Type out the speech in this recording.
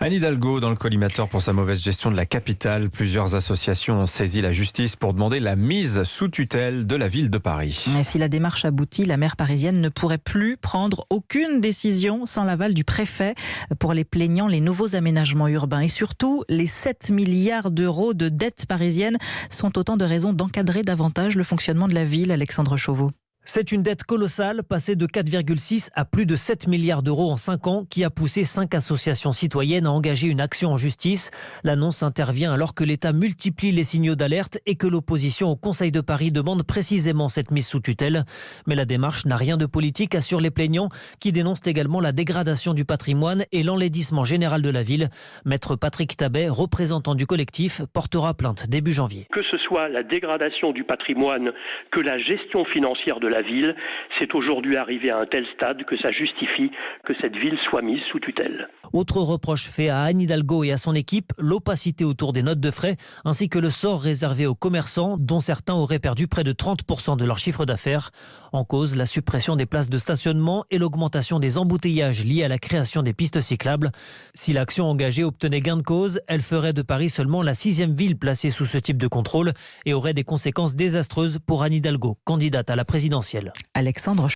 Anne Hidalgo dans le collimateur pour sa mauvaise gestion de la capitale. Plusieurs associations ont saisi la justice pour demander la mise sous tutelle de la ville de Paris. Et si la démarche aboutit, la maire parisienne ne pourrait plus prendre aucune décision sans l'aval du préfet. Pour les plaignants, les nouveaux aménagements urbains et surtout les 7 milliards d'euros de dettes parisiennes sont autant de raisons d'encadrer davantage le fonctionnement de la ville. Alexandre Chauveau. C'est une dette colossale, passée de 4,6 à plus de 7 milliards d'euros en 5 ans, qui a poussé 5 associations citoyennes à engager une action en justice. L'annonce intervient alors que l'État multiplie les signaux d'alerte et que l'opposition au Conseil de Paris demande précisément cette mise sous tutelle. Mais la démarche n'a rien de politique, assurent les plaignants, qui dénoncent également la dégradation du patrimoine et l'enlaidissement général de la ville. Maître Patrick Tabet, représentant du collectif, portera plainte début janvier. Que ce soit la dégradation du patrimoine que la gestion financière de la ville, c'est aujourd'hui arrivé à un tel stade que ça justifie que cette ville soit mise sous tutelle. Autre reproche fait à Anne Hidalgo et à son équipe, l'opacité autour des notes de frais, ainsi que le sort réservé aux commerçants, dont certains auraient perdu près de 30% de leur chiffre d'affaires. En cause, la suppression des places de stationnement et l'augmentation des embouteillages liés à la création des pistes cyclables. Si l'action engagée obtenait gain de cause, elle ferait de Paris seulement la 6e ville placée sous ce type de contrôle et aurait des conséquences désastreuses pour Anne Hidalgo, candidate à la présidentielle. Alexandre